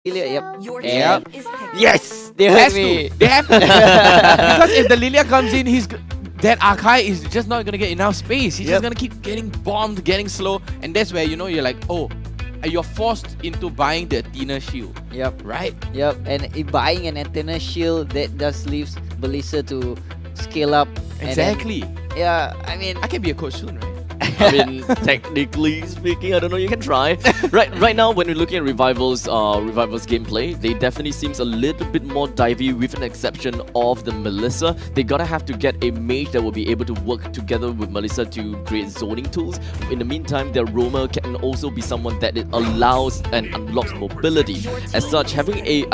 Lilia, Your yep. team is picking. Yes! They Has heard me. to. They have to. Because if the Lilia comes in, that Akai is just not gonna get enough space. He's just gonna keep getting bombed, getting slow, and that's where you're like, oh, you're forced into buying the Athena shield. Yep. Right? Yep. And if buying an antenna shield, that just leaves Melissa to scale up. Exactly. And then, yeah, I mean, I can be a coach soon, right? I mean, technically speaking, I don't know. You can try. Right now, when we're looking at Revival's gameplay, they definitely seems a little bit more divey, with an exception of the Melissa. They gotta have to get a mage that will be able to work together with Melissa to create zoning tools. In the meantime, their roamer can also be someone that it allows and unlocks mobility. As such, having a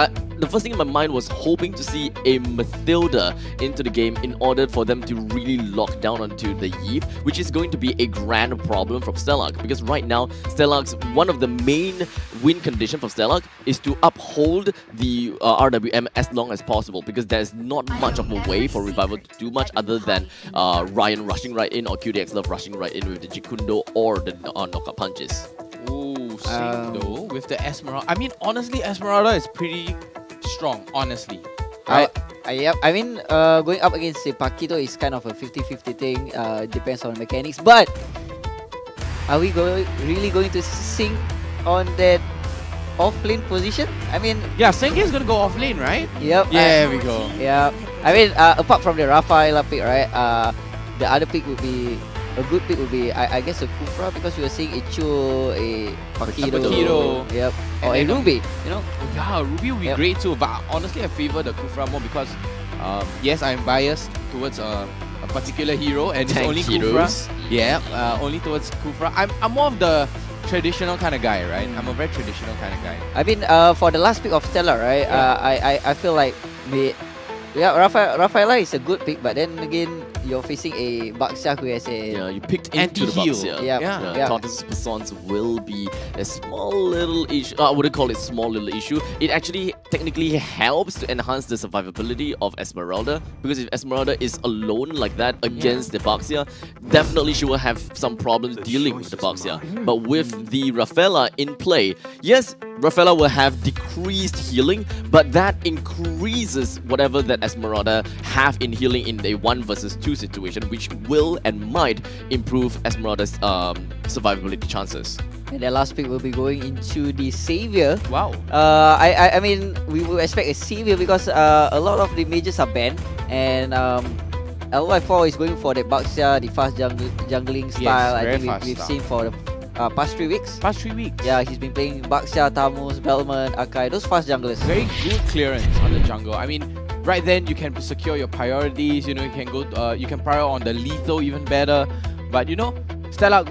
the first thing in my mind was hoping to see a Mathilda into the game in order for them to really lock down onto the Eve, which is going to be a grand problem from Stellark, because right now Stellark's one of the main win condition for Stellark is to uphold the RWM as long as possible, because there's not much of a way for Revival to do much other than Ryan rushing right in or QDX Love rushing right in with the Jikundo or the knockout punches. Ooh, same though with the Esmeralda. I mean, honestly, Esmeralda is pretty strong, honestly. yep. I mean, going up against say Paquito is kind of a 50-50 thing. Depends on mechanics. But are we really going to sink on that off-lane position? I mean, Yeah, Senke is gonna go off lane, right? yep. Yeah, we go. Yeah. I mean, apart from the Rafaela pick, right? The other pick would be a good pick would be I guess a Kufra, because we were seeing a Cho, a Paquito. Paquito. Yep. And Or a then, Ruby. You know. Yeah, Ruby would be great too, but honestly I favor the Kufra more because yes, I'm biased towards a particular hero, and it's Tank only heroes. Kufra. Yeah, only towards Kufra. I'm more of the traditional kind of guy, right? I'm a very traditional kind of guy. I mean, for the last pick of Stellar, right? I feel like Rafaela is a good pick, but then again, you're facing a Baxia who has a Yeah, you picked into the Anti-heal. box, yeah. Yeah. Yeah. Tortoise Persons will be a small little issue. I wouldn't call it small little issue. It actually technically helps to enhance the survivability of Esmeralda, because if Esmeralda is alone like that against the Baxia, definitely she will have some problems dealing with the Baxia. But with the Rafaela in play, yes, Rafaela will have decreased healing, but that increases whatever that Esmeralda have in healing in a 1 versus 2 situation, which will and might improve Esmeralda's survivability chances. And the last pick will be going into the Savior. Wow. I mean, we will expect a Savior because a lot of the mages are banned, and LY4 is going for the Baxia, the fast jungling style. I very think fast we've style. seen for the past 3 weeks. Past 3 weeks. Yeah, he's been playing Baxia, Tamus, Belmont, Akai, those fast junglers. Very good clearance on the jungle. I mean, right then you can secure your priorities. You know, you can go. You can prior on the lethal even better. But you know, Stellark.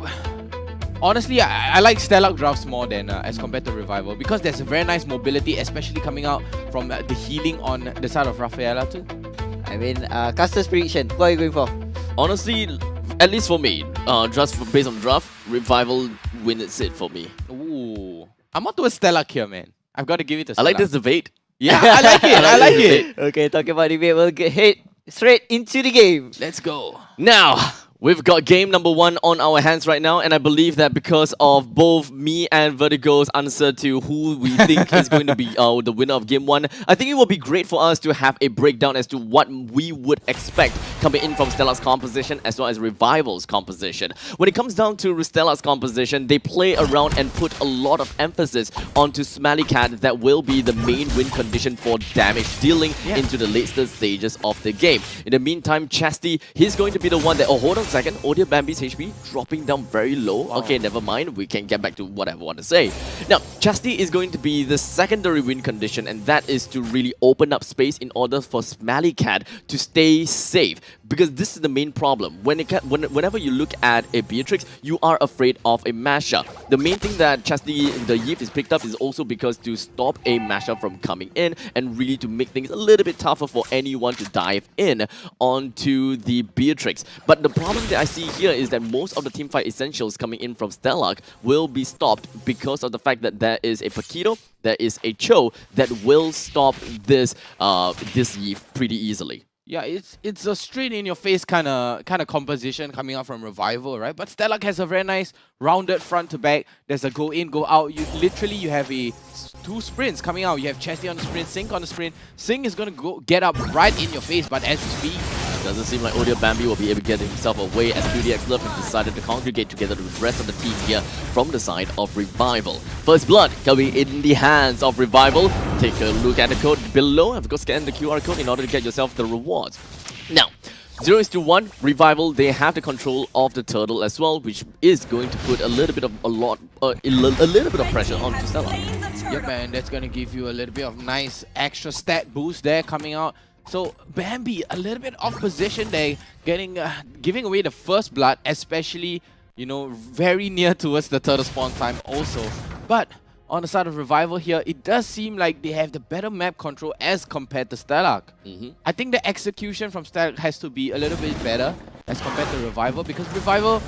Honestly, I like Stellark drafts more than as compared to Revival, because there's a very nice mobility, especially coming out from the healing on the side of Rafaela too. I mean, Caster's prediction. What are you going for? Honestly, at least for me, just based on draft, Revival wins it for me. Ooh, I'm not towards Stellark here, man. I've got to give it to Stellark. I like this debate. Yeah, I like it. I like it. Okay, talking about debate, we'll head straight into the game. Let's go. Now, we've got game number 1 on our hands right now, and I believe that because of both me and Vertigo's answer to who we think is going to be the winner of game 1, I think it will be great for us to have a breakdown as to what we would expect coming in from Stellark's composition as well as Revival's composition. When it comes down to Stellark's composition, they play around and put a lot of emphasis onto SmellyCat that will be the main win condition for damage dealing into the later stages of the game. In the meantime, Chesty, he's going to be the one that... Oh, hold on a second. OhDeerBambi's HP dropping down very low. Wow. Okay, never mind. We can get back to what I want to say. Now, Chesty is going to be the secondary win condition, and that is to really open up space in order for SmellyCat to stay safe. Because this is the main problem. Whenever you look at a Beatrix, you are afraid of a mashup. The main thing that Chesty, the Yif, is picked up is also because to stop a mashup from coming in and really to make things a little bit tougher for anyone to dive in onto the Beatrix. But the problem that I see here is that most of the teamfight essentials coming in from Stellark will be stopped because of the fact that there is a Paquito, there is a Cho that will stop this Yif pretty easily. Yeah, it's a straight in your face kind of composition coming out from Revival, right? But Stellark has a very nice rounded front to back. There's a go in, go out. You have two sprints coming out. You have Chesty on the sprint, Sync on the sprint. Sync is gonna get up right in your face, but as you speak, doesn't seem like OhDeerBambi will be able to get himself away as 2DX Love have decided to congregate together with the rest of the team here from the side of Revival. First blood can be in the hands of Revival. Take a look at the code below. Of course, scan the QR code in order to get yourself the rewards. Now, 0:1, Revival, they have the control of the turtle as well, which is going to put a little bit of pressure onto Stellark. Yep, man, that's gonna give you a little bit of nice extra stat boost there coming out. So Bambi, a little bit off position there, giving away the first blood, especially, you know, very near towards the turtle spawn time also. But on the side of Revival here, it does seem like they have the better map control as compared to Stellark. I think the execution from Stellark has to be a little bit better as compared to Revival, because Revival,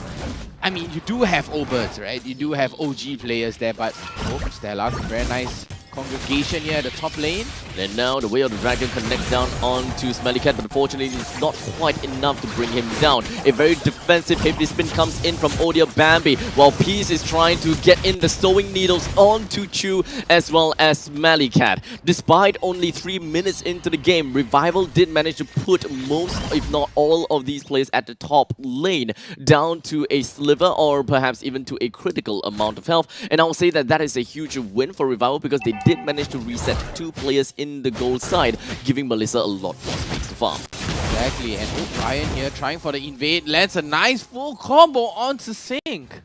I mean, you do have O-Birds, right? You do have OG players there, but Stellark, very nice congregation here at the top lane. And now the Way of the Dragon connects down onto SmellyCat, but unfortunately it's not quite enough to bring him down. A very defensive heavy spin comes in from OhDeerBambi, while Peace is trying to get in the sewing needles onto Chu as well as SmellyCat. Despite only 3 minutes into the game, Revival did manage to put most, if not all, of these players at the top lane down to a sliver or perhaps even to a critical amount of health. And I will say that that is a huge win for Revival, because they did manage to reset 2 players in the gold side, giving Melissa a lot more space to farm. Exactly, and O'Brien here trying for the invade, lands a nice full combo onto Sync,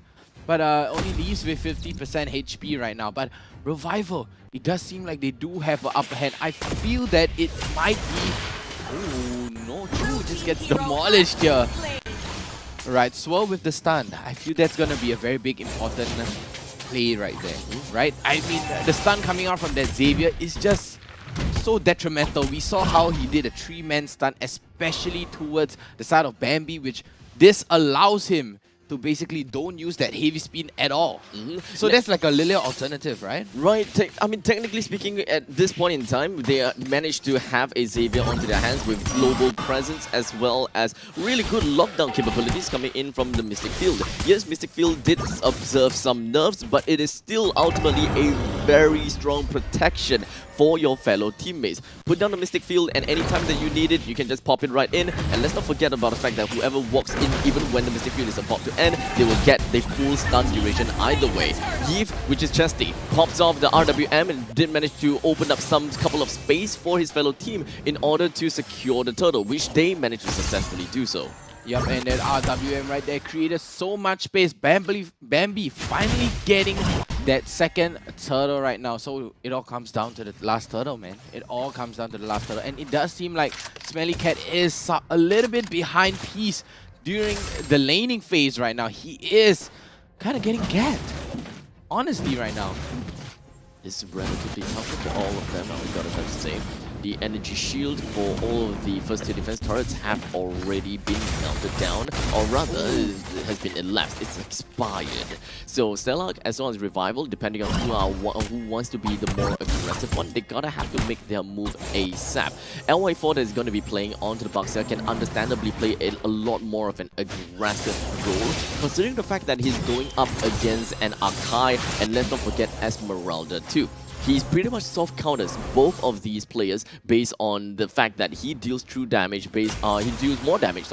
but only leaves with 50% HP right now. But Revival, it does seem like they do have an upper hand. I feel that it might be... Oh no, Chu just gets demolished here. Right, Swirled with the stun. I feel that's gonna be a very big important play right there, right? I mean, the stun coming out from that Xavier is just so detrimental. We saw how he did a 3-man stun, especially towards the side of Bambi, which this allows him to basically don't use that heavy spin at all. So that's like a little alternative, right? Right. I mean, technically speaking, at this point in time, they managed to have a Xavier onto their hands with global presence as well as really good lockdown capabilities coming in from the Mystic Field. Yes, Mystic Field did observe some nerfs, but it is still ultimately a very strong protection for your fellow teammates. Put down the Mystic Field, and anytime that you need it, you can just pop it right in. And let's not forget about the fact that whoever walks in, even when the Mystic Field is about to end, they will get the full stun duration either way. Yeef, which is Chesty, pops off the RWM and did manage to open up some couple of space for his fellow team in order to secure the turtle, which they managed to successfully do so. Yup, and that RWM right there created so much space. Bambi finally getting that second turtle right now. So it all comes down to the last turtle, man. It all comes down to the last turtle. And it does seem like SmellyCat is a little bit behind Peace during the laning phase right now. He is kind of getting gapped, honestly, right now. It's relatively tough for all of them, we gotta have to say. The energy shield for all of the first tier defense turrets have already been melted down, or rather, it has been elapsed. It's expired. So Stellark, as well as Revival, depending on who wants to be the more aggressive one, they gotta have to make their move ASAP. LY4 that is going to be playing onto the box here can understandably play a lot more of an aggressive role, considering the fact that he's going up against an Arkai, and let's not forget Esmeralda too. He's pretty much soft counters both of these players based on the fact that he deals true damage based he deals more damage,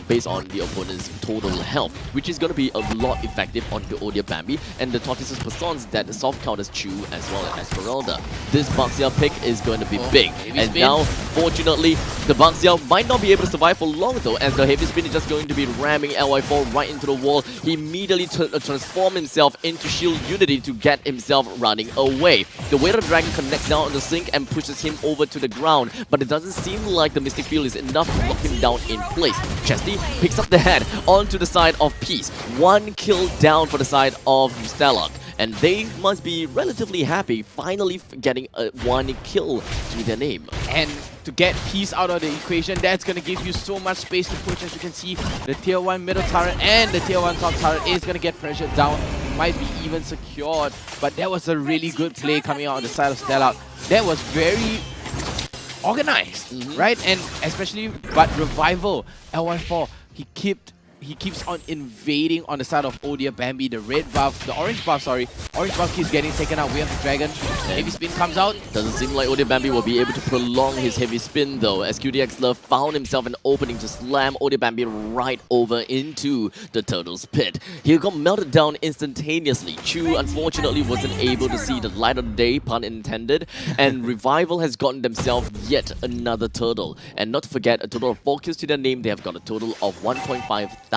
based on the opponent's total health, which is going to be a lot effective on the OhDeerBambi and the Tortoise's Persons that soft counters Chu as well as Esmeralda. This Baxia pick is going to be big, and now fortunately the Baxia might not be able to survive for long though, as the heavy spin is just going to be ramming LY4 right into the wall. He immediately transforms himself into Shield Unity to get himself running away. The Way of the Dragon connects down on the Sync and pushes him over to the ground, but it doesn't seem like the Mystic Field is enough to lock him down in place. Chesty picks up the head onto the side of Peace. 1 kill down for the side of Stellark, and they must be relatively happy finally getting 1 kill to their name. And to get Peace out of the equation, that's going to give you so much space to push. As you can see, the tier 1 middle turret and the tier 1 top turret is going to get pressured down. Might be even secured, but that was a really good play coming out on the side of Stellark. That was very organized, right? And especially, but Revival, LY4, he keeps on invading on the side of OhDeerBambi. The orange buff keeps getting taken out. We have the dragon. Heavy spin comes out. Doesn't seem like OhDeerBambi will be able to prolong his heavy spin though, as QDX Love found himself an opening to slam OhDeerBambi right over into the Turtle's pit. He got melted down instantaneously. Chu unfortunately wasn't able to see the light of the day, pun intended, and Revival has gotten themselves yet another turtle. And not to forget, a total of 4 kills to their name. They have got a total of 1,500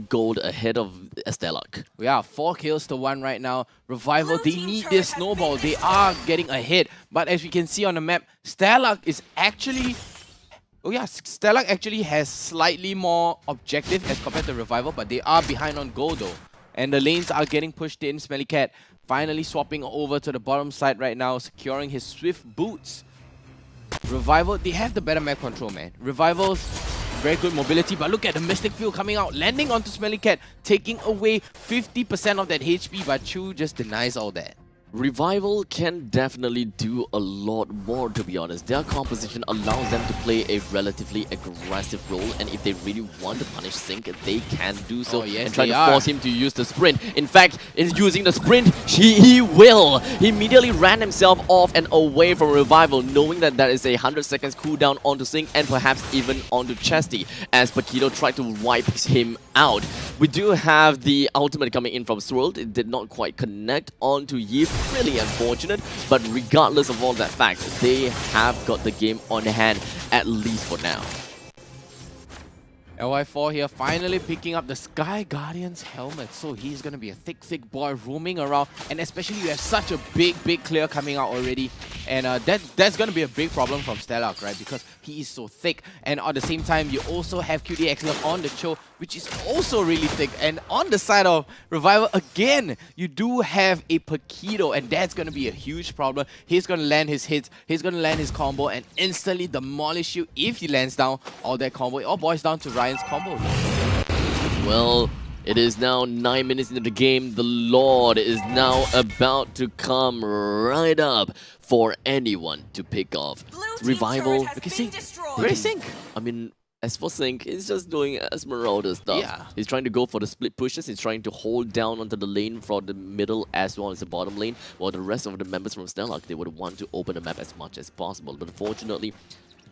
gold ahead of Stellark. We are 4 kills to 1 right now. Revival, they need this snowball. They are getting ahead. But as we can see on the map, Stellark is actually... Oh yeah, Stellark actually has slightly more objective as compared to Revival, but they are behind on gold though. And the lanes are getting pushed in. SmellyCat finally swapping over to the bottom side right now, securing his swift boots. Revival, they have the better map control, man. Revival's very good mobility, but look at the Mystic Field coming out, landing onto SmellyCat, taking away 50% of that HP, but Chu just denies all that. Revival can definitely do a lot more, to be honest. Their composition allows them to play a relatively aggressive role, and if they really want to punish Sync, they can do so and try to force him to use the sprint. In fact, in using the sprint, he will. He immediately ran himself off and away from Revival, knowing that that is a 100 seconds cooldown onto Sync and perhaps even onto Chesty, as Paquito tried to wipe him out. We do have the ultimate coming in from Swirled. It did not quite connect onto Yip. Really unfortunate, but regardless of all that fact, they have got the game on hand, at least for now. LY4 here finally picking up the Sky Guardian's helmet, so he's going to be a thick boy roaming around, and especially you have such a big clear coming out already, and that's going to be a big problem from Stellark, right, because he is so thick, and at the same time you also have QDX Love on the Cho, which is also really thick, and on the side of Revival, again, you do have a Paquito, and that's going to be a huge problem. He's going to land his hits, he's going to land his combo, and instantly demolish you if he lands down all that combo. It all boils down to Ryan's combo. Well, it is now 9 minutes into the game. The Lord is now about to come right up for anyone to pick off. Revival, Very Sync. I mean, as for Sync, he's just doing Esmeralda stuff. Yeah. He's trying to go for the split pushes. He's trying to hold down onto the lane from the middle as well as the bottom lane, while the rest of the members from Stellark, they would want to open the map as much as possible. But unfortunately,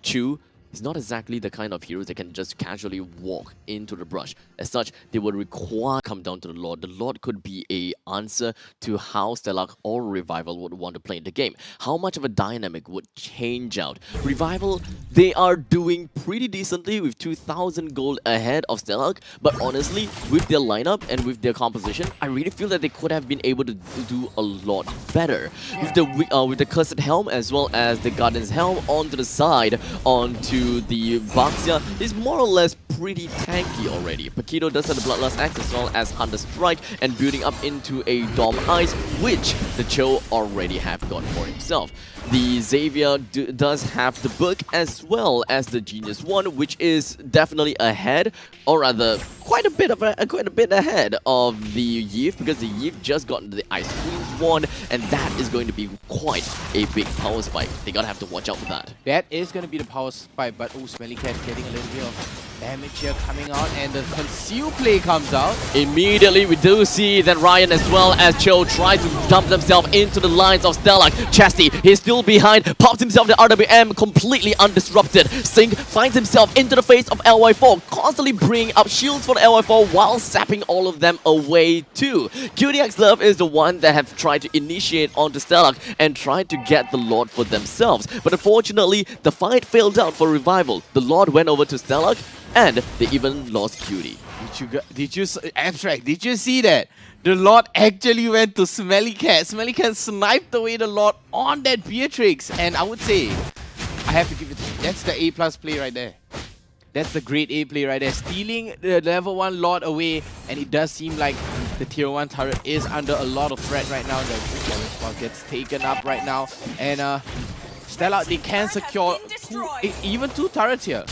Chu is not exactly the kind of hero that can just casually walk into the brush. As such, they would require come down to the Lord. The Lord could be a answer to how Stellark or Revival would want to play the game. How much of a dynamic would change out? Revival, they are doing pretty decently with 2,000 gold ahead of Stellark, but honestly, with their lineup and with their composition, I really feel that they could have been able to do a lot better. With the Cursed Helm as well as the Guardian's Helm onto the side, onto the Baxia is more or less pretty tanky already. Paquito does have the Bloodlust Axe as well as Hunter Strike and building up into a Dom Ice, which the Cho already have got for himself. The Xavier does have the book as well as the Genius one, which is definitely ahead, or rather quite a bit ahead of the Yif, because the Yif just got the Ice Queen's one, and that is going to be quite a big power spike. They gotta have to watch out for that. That is going to be the power spike, but SmellyCat getting a little bit of damage here coming out, and the conceal play comes out. Immediately we do see that Ryan as well as Cho try to dump themselves into the lines of Stellark. Chesty, he's still behind, pops himself the RWM completely undisrupted. Sync finds himself into the face of LY4, constantly bringing up shields for the LY4 while sapping all of them away too. QDX Love is the one that have tried to initiate onto Stellark and tried to get the Lord for themselves, but unfortunately the fight failed out for Revival. The Lord went over to Stellark, and they even lost Cutie. Abstract, did you see that? The Lord actually went to SmellyCat. SmellyCat sniped away the Lord on that Beatrix, and I would say, I have to give it, that's the A+ play right there. That's the grade A play right there. Stealing the level 1 Lord away, and it does seem like the tier 1 turret is under a lot of threat right now. The orange spot gets taken up right now, and Stellark, they can secure even 2 turrets here.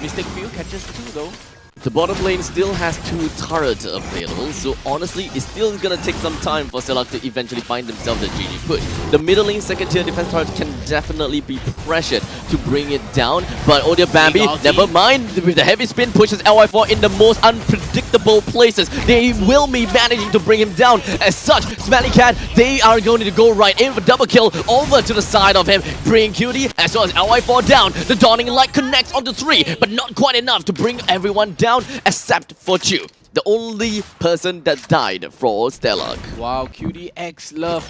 Mystic Field catches 2 though. The bottom lane still has 2 turrets available, so honestly, it's still gonna take some time for Stellark to eventually find themselves the GG push. The middle lane second tier defense turret can definitely be pressured to bring it down. But OhDeerBambi, ulti. never mind, with the heavy spin pushes LY4 in the most unpredictable places. They will be managing to bring him down. As such, SmellyCat, they are going to go right in for double kill over to the side of him, bring Cutie as well as LY4 down. The Dawning Light connects onto 3, but not quite enough to bring everyone down except for Chu, the only person that died for Stellark. Wow, QDX love.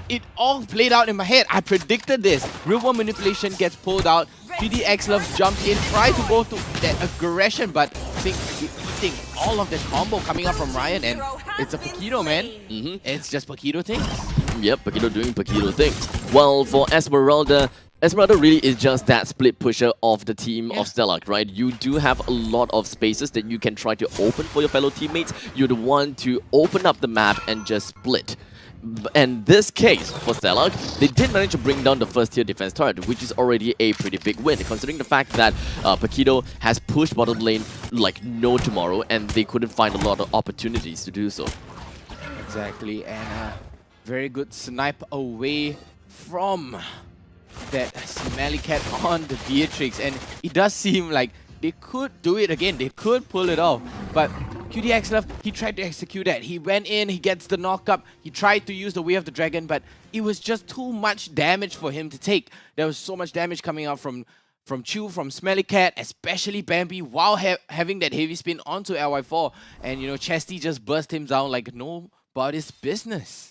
It all played out in my head. I predicted this. Real world manipulation gets pulled out. QDX love jumped in, tried to go to that aggression, but eating all of that combo coming up from Ryan, and it's a Paquito, man. It's just Paquito things. Yep, Paquito doing Paquito things. Well, for Esmeralda really is just that split pusher of the team of Stellark, right? You do have a lot of spaces that you can try to open for your fellow teammates. You're the one to open up the map and just split. In this case, for Stellark, they did manage to bring down the first tier defense turret, which is already a pretty big win, considering the fact that Paquito has pushed bottom lane like no tomorrow, and they couldn't find a lot of opportunities to do so. Exactly, and very good snipe away from that SmellyCat on the Beatrix, and it does seem like they could do it again, they could pull it off, but QDX love, he tried to execute that. He went in, he gets the knock up, he tried to use the Way of the Dragon, but it was just too much damage for him to take. There was so much damage coming out from Chu, from SmellyCat, especially Bambi, while having that heavy spin onto LY4, and you know, Chesty just burst him down like nobody's business.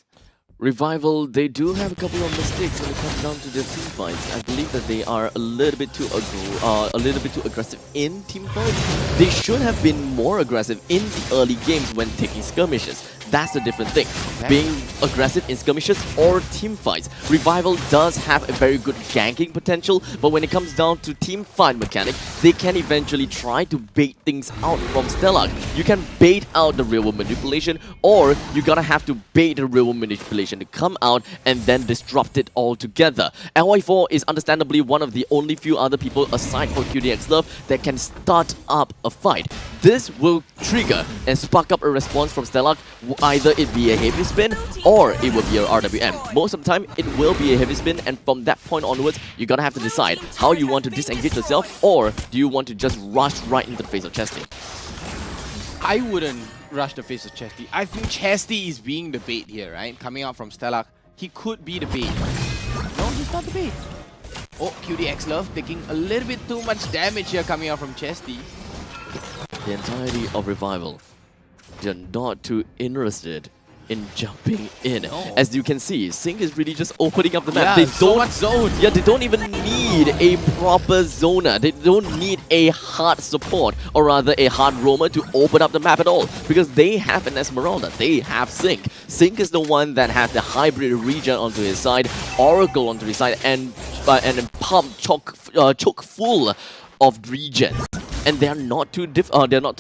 Revival, they do have a couple of mistakes when it comes down to their team fights. I believe that they are a little bit too aggressive in team fights. They should have been more aggressive in the early games when taking skirmishes. That's the different thing. Being aggressive in skirmishes or team fights. Revival does have a very good ganking potential, but when it comes down to team fight mechanic, they can eventually try to bait things out from Stellark. You can bait out the real world manipulation, or you gotta have to bait the real world manipulation to come out and then disrupt it altogether. LY4 is understandably one of the only few other people aside from QDX Love that can start up a fight. This will trigger and spark up a response from Stellark. Either it be a heavy spin or it will be a RWM. Most of the time, it will be a heavy spin, and from that point onwards, you're gonna have to decide how you want to disengage yourself, or do you want to just rush right into the face of Chesty. I wouldn't rush the face of Chesty. I think Chesty is being the bait here, right? Coming out from Stellark, he could be the bait. No, he's not the bait. Oh, QDX Love taking a little bit too much damage here coming out from Chesty. The entirety of Revival, they're not too interested in jumping in. No. As you can see, Sync is really just opening up the map. Yeah, They so don't, much zone. yeah, they don't even need a proper zoner. They don't need a hard support, or rather a hard roamer to open up the map at all, because they have an Esmeralda, they have Sync. Sync is the one that has the hybrid region onto his side, Oracle onto his side, and pump choke full of regions. And they're not too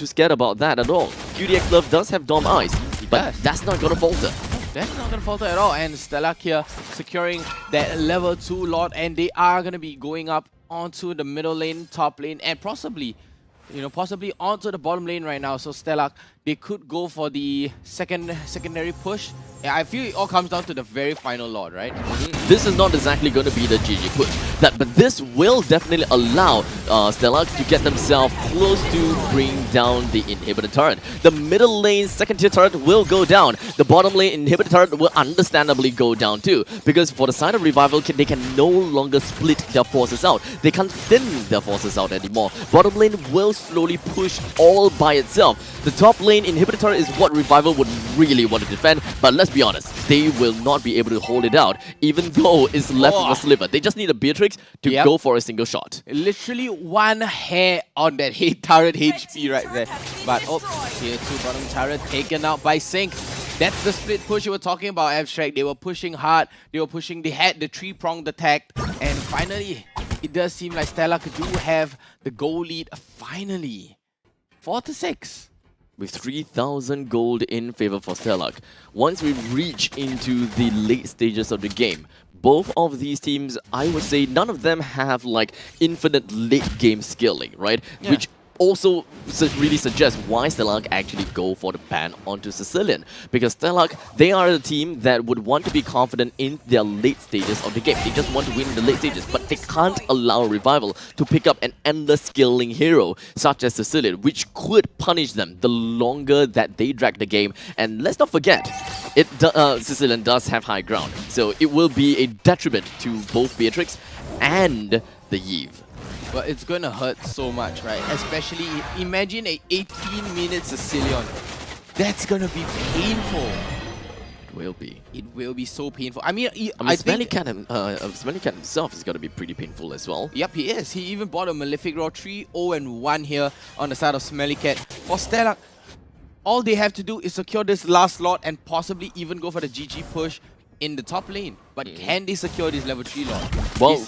scared about that at all. QDX Love does have Dom Eyes, but that's not gonna falter. That's not gonna falter at all. And Stellark here securing that level 2 Lord, and they are gonna be going up onto the middle lane, top lane, and possibly onto the bottom lane right now. So Stellark, they could go for the secondary push. Yeah, I feel it all comes down to the very final Lord, right? This is not exactly going to be the GG push, but this will definitely allow Stellark to get themselves close to bring down the inhibitor turret. The middle lane second tier turret will go down. The bottom lane inhibitor turret will understandably go down too, because for the side of Revival, they can no longer split their forces out. They can't thin their forces out anymore. Bottom lane will slowly push all by itself. The top lane inhibitor turret is what Revival would really want to defend, but let's be honest, they will not be able to hold it out, even though it's left with a sliver. They just need a Beatrix to go for a single shot. Literally one hair on that turret HP right there. But tier 2 bottom turret taken out by Sync. That's the split push you were talking about, Abstract. They were pushing hard. They had the 3-pronged attack. And finally, it does seem like Stellark do have the goal lead finally. 4-6. With 3,000 gold in favor for Stellark. Once we reach into the late stages of the game, both of these teams, I would say none of them have like infinite late game skilling, right? Yeah. Which also really suggests why Stellark actually go for the ban onto Sicilian. Because Stellark, they are a team that would want to be confident in their late stages of the game. They just want to win in the late stages, but they can't allow Revival to pick up an endless skilling hero such as Sicilian, which could punish them the longer that they drag the game. And let's not forget, Sicilian does have high ground, so it will be a detriment to both Beatrix and the Yves. But it's going to hurt so much, right? Especially, imagine a 18-minute Sicilian. That's going to be painful. It will be. It will be so painful. I mean, I think SmellyCat himself is going to be pretty painful as well. Yep, he is. He even bought a Malefic Roar 3-0-1 here on the side of SmellyCat. For Stellark, all they have to do is secure this last slot and possibly even go for the GG push in the top lane. But can they secure this level 3 lord? Well,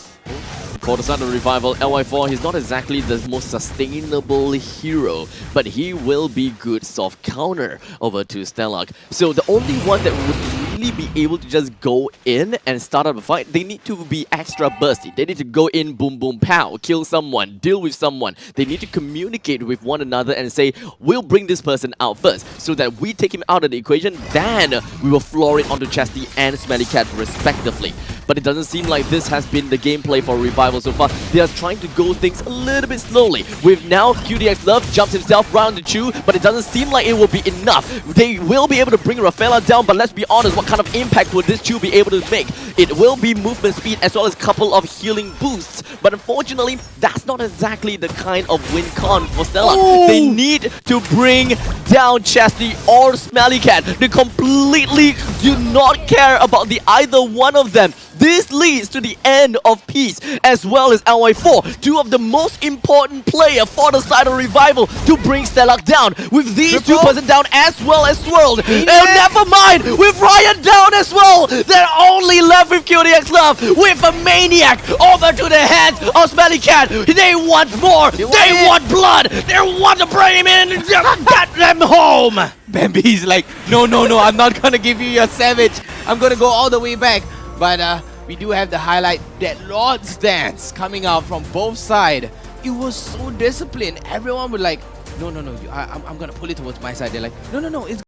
for the side of Revival, LY4, he's not exactly the most sustainable hero, but he will be good soft counter over to Stellark. So the only one that would really be able to just go in and start up a fight, they need to be extra bursty. They need to go in, boom, boom, pow, kill someone, deal with someone. They need to communicate with one another and say, we'll bring this person out first, so that we take him out of the equation, then we will floor it onto Chesty and SmellyCat respectively. But it doesn't seem like this has been the gameplay for Revival so far. They are trying to go things a little bit slowly. With now QDX Love jumps himself round the chew, but it doesn't seem like it will be enough. They will be able to bring Rafaela down, but let's be honest, what kind of impact would this chew be able to make? It will be movement speed as well as a couple of healing boosts. But unfortunately, that's not exactly the kind of win con for Stellark. They need to bring down Chesty or SmellyCat. They completely do not care about the either one of them. This leads to the end of Peace as well as LY4, two of the most important players for the side of Revival to bring Stellark down. With these two person down as well as Swirled. And never mind, with Ryan down as well, they're only left with QDX Love with a Maniac over to the hands of SmellyCat. They want more, they want blood, they want to bring him in and get them home. Bambi's like, no, I'm not gonna give you your savage. I'm gonna go all the way back. But we do have the highlight, that Lord's dance coming out from both sides. It was so disciplined. Everyone would like, no, I'm gonna pull it towards my side. They're like, no, it's